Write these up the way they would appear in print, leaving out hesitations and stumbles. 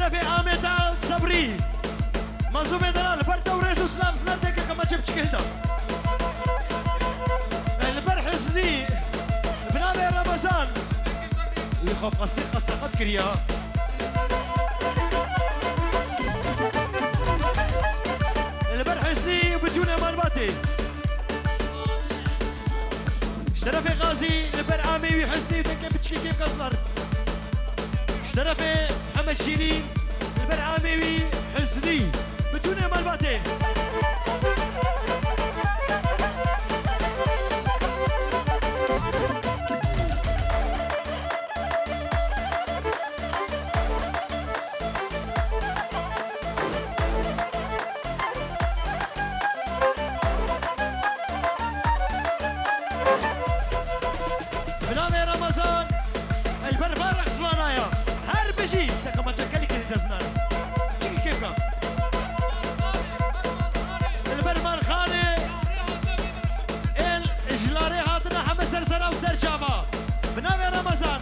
اشترى في عامة صبري منظومة دلال فرد ورئيس اسلام سنتك كما جبت كهدا البرح سني بنامي رمضان يخاف قصدي قصة قد كريا البرح سني بدون مرباتي اشترى في غازي البرعامي وحسني وتنكي بتشكي كيف قصدر اشترى في محمد شيرين البرعامي وحسني بدون مرباتي بنامي رمضان البربر اسمانايا هر بشي تكما تشكلي كده دزنان تشكي كيفنا البربر خاني الجلاري هاتنا حمد سرسرة وسرجامة بنامي رمضان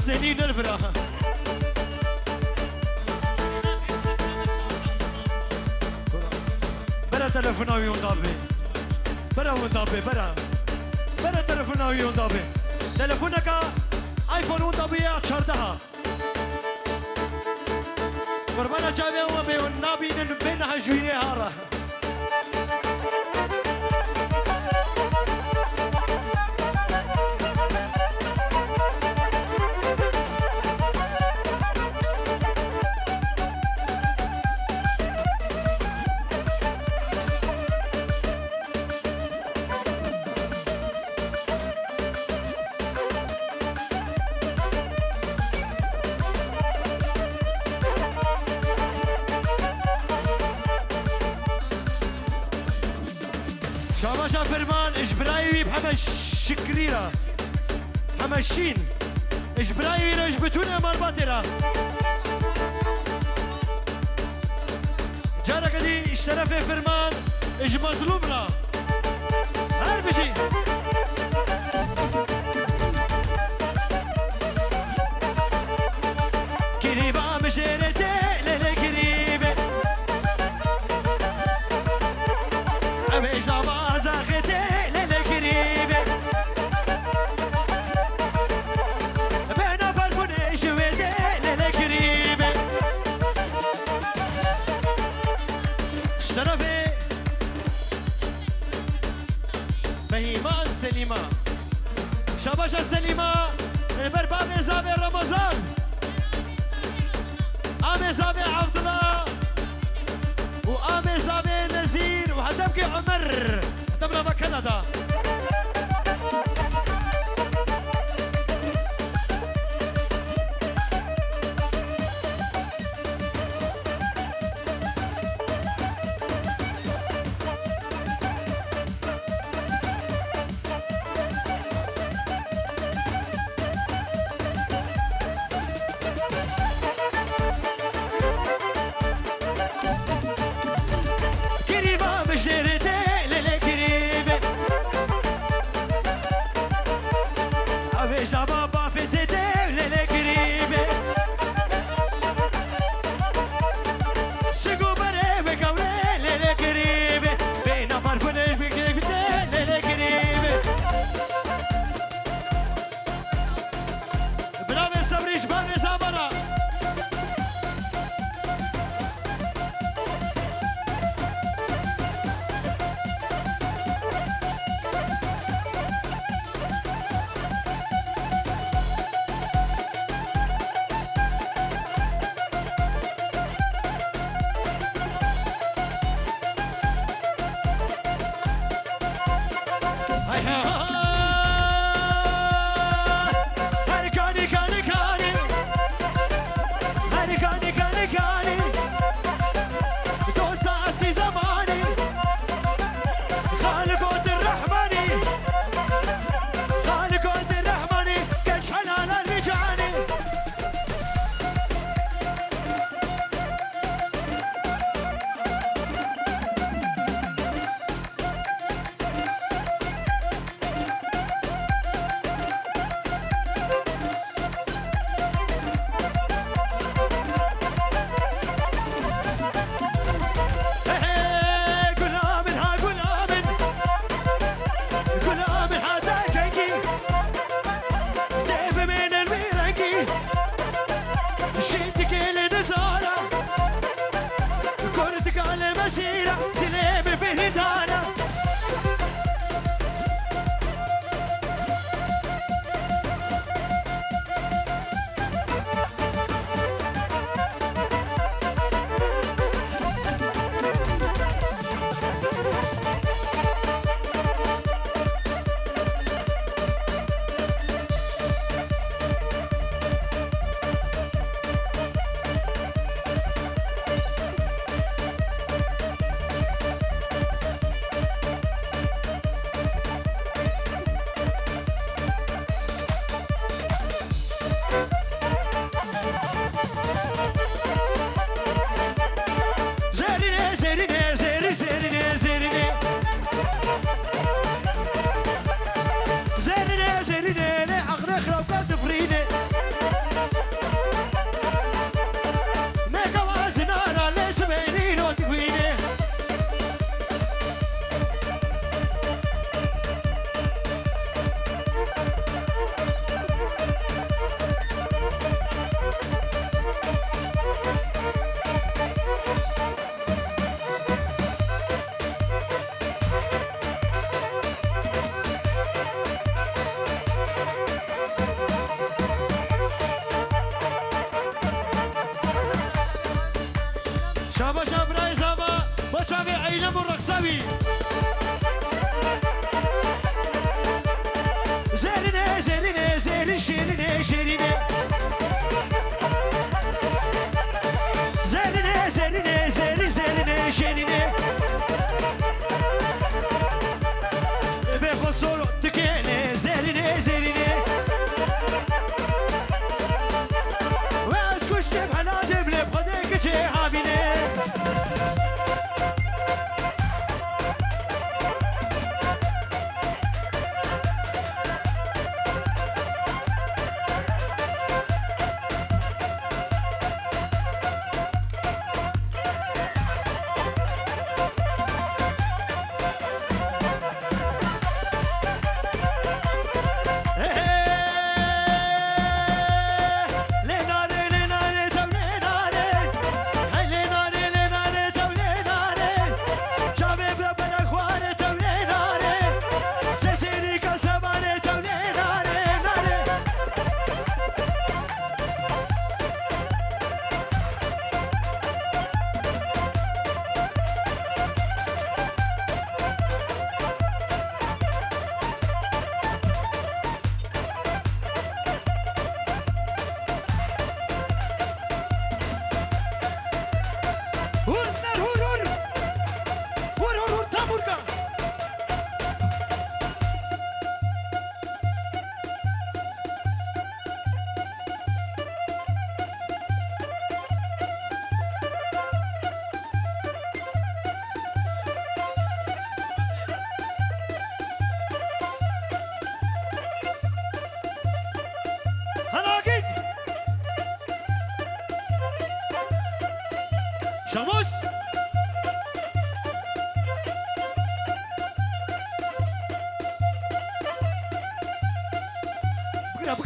سنين الفراخ برا تلفوناوي ونضابي برا ونضابي برا تلفوناوي ونضابي تلفونك ايفون ونضابي اتشردها قربانا جابي ومي والنابي بينها جويني هارا شاباشا فرمان اجبرايوي بحمد شكريرة حمد شين اجبرايوي رجبتوني مرباطرة جارة قدي اشترى في فرمان اج مظلومنا هر بشي كريبا مشيرتي للي كريبة أبيش سليمة شباشا سليمة برباب زابي رمضان آمي زابي عبد الله وآمي زابي نزير وهدمكي عمر هدمنا بكندا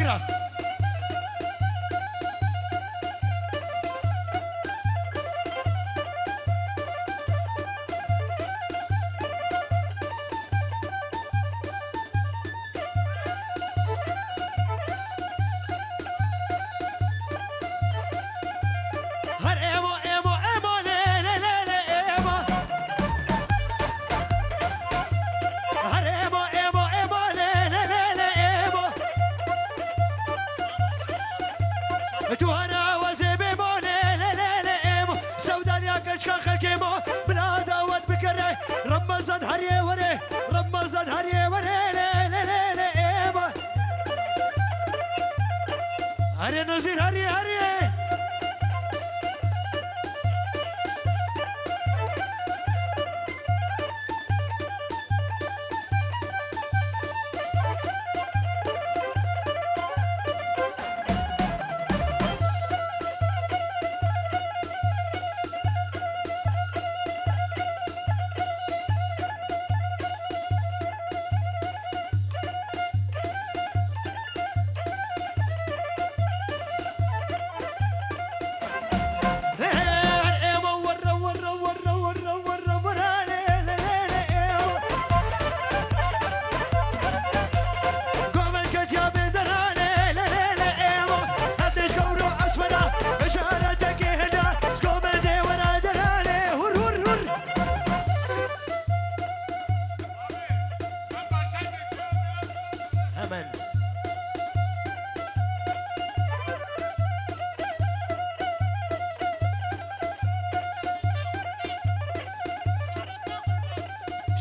بكره رمضان هريه وره رمضان هريه وره لا لا لا لا ايبا هريه نزير هريه هريه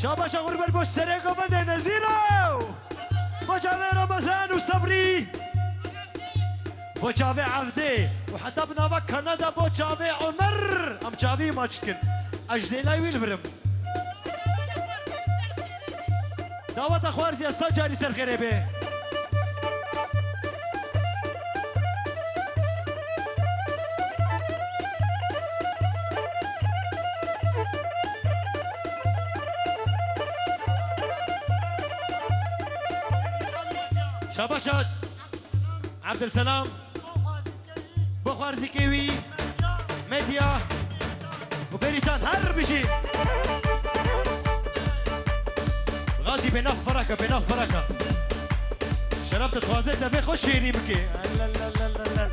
شاباش غرب البوستريك وبدا نزيرو بوجافي رمضان وصبري بوجافي عفدي وحتى بنابا كندا بوجافي عمر ام جافي ماچكن اجدي لا ويلفرم دعوت اخوارزي استا جاري سر خريبه شاباشات عبد السلام بخار زكيوي ميديا وبريتان هر بشي غازي بناف فركة بناف فركة شرفت تخوازت دفي خوش شيري بكي لا لا لا لا لا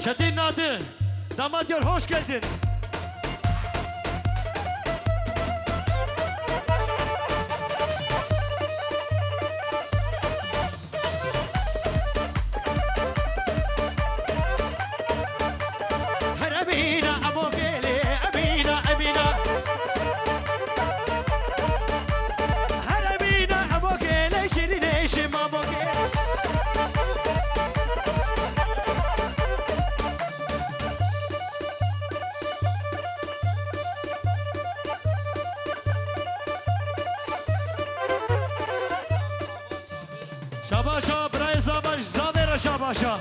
Çetin Nadı, damat diyor hoş geldin. Her Amina, abo gele, Amina, Amina. Her Amina, abo gele, şirin eşim abo gele. Şabaşa, buraya Zabaş, Zavera Şabaşa.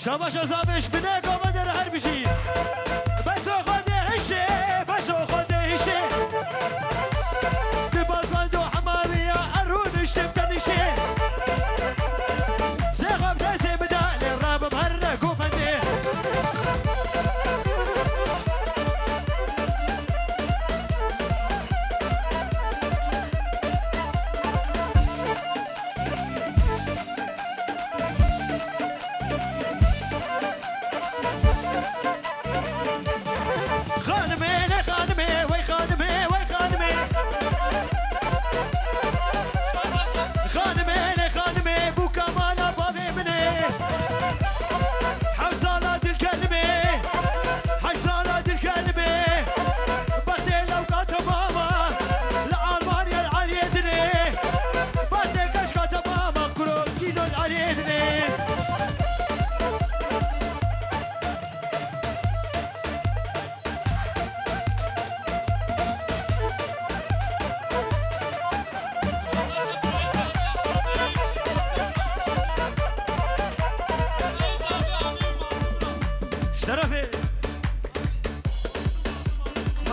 شاباش ازامش بنه قامدر هر بشی بس خود هشه بس خود هشه دبالبند و حمامي ارونش تبتنشه زغم ناسي بدال الراب مهرق وفنه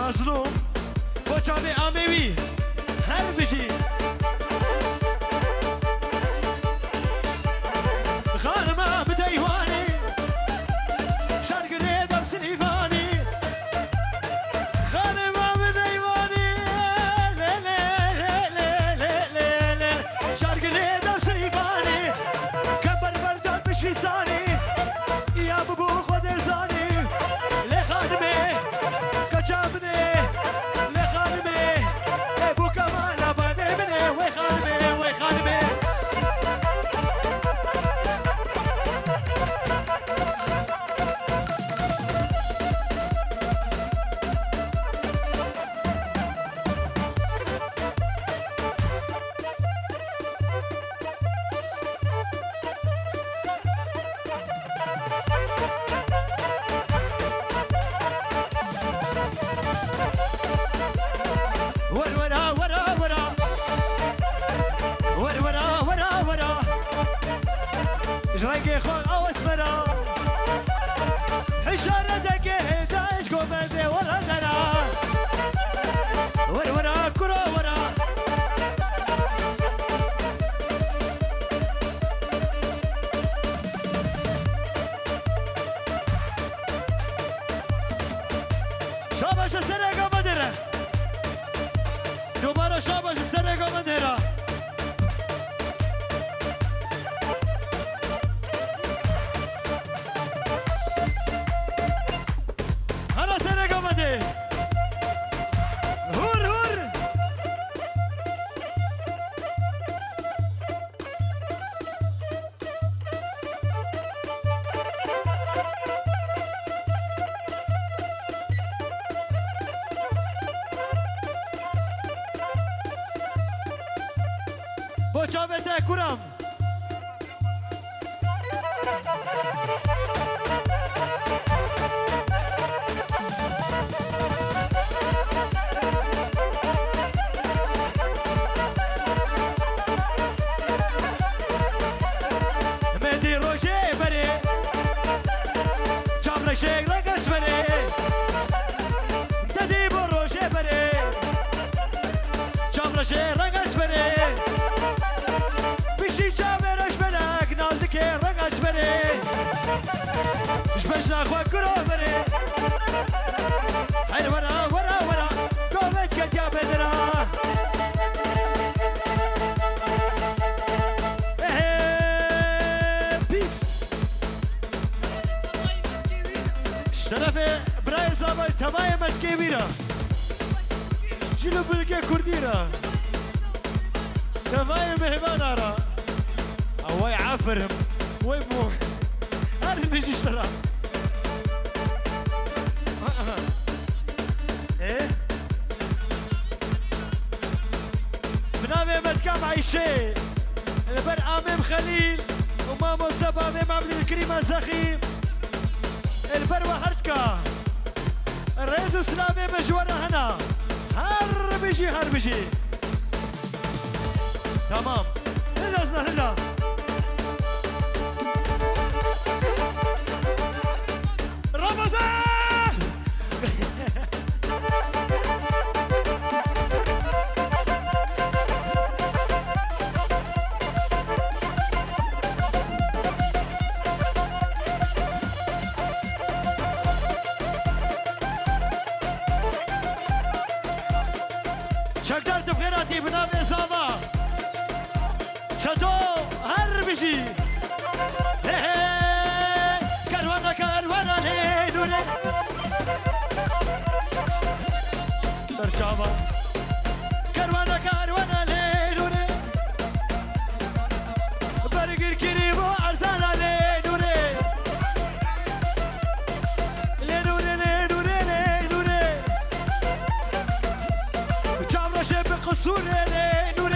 مظلوم با جامعه عموی هر بشی خانم بدیوانی شرگره دم سلیفانی خانم بدیوانی شرگره دم سلیفانی کبر برداد بشویسانی یا ببو خود زانی لخانمه کچابنه جرقي خون او اسمرا حشارة دقي داش قومدي ورا درا ورا كرو ورا شاباش السرقة مدرة دوباره شاباش السرقة مدرة بوچاوه ده کرم مدی روشه بره چام رشک رقص بره ددی بو روشه بره چام رشک رقص بره رقص بره شبش نخوا کرو بره هی ورا ورا ورا قومت کتیا بدرا پیس شرف برای زابل تمای متکی بیرا جلو بلگه کردی را تمای مهمان آرا اوای عافرهم وين مو هذا بيجي اشترى ايه بنامي متكام عيشي البر عامم خليل ومامو سبا ميم عبد الكريم زخيم البر وحرتكا الرئيس السلامي مجورة هنا هر بيجي تمام هلا هلا شكدار تفخيراتي بنام إصابة شتو هربشي كروانا كروانا ليدوني برجابا كروانا كروانا ليدوني برقر كريمو أرسانا ليدوني ليدوني ليدوني ليدوني جامرة شب قصوري ليدوني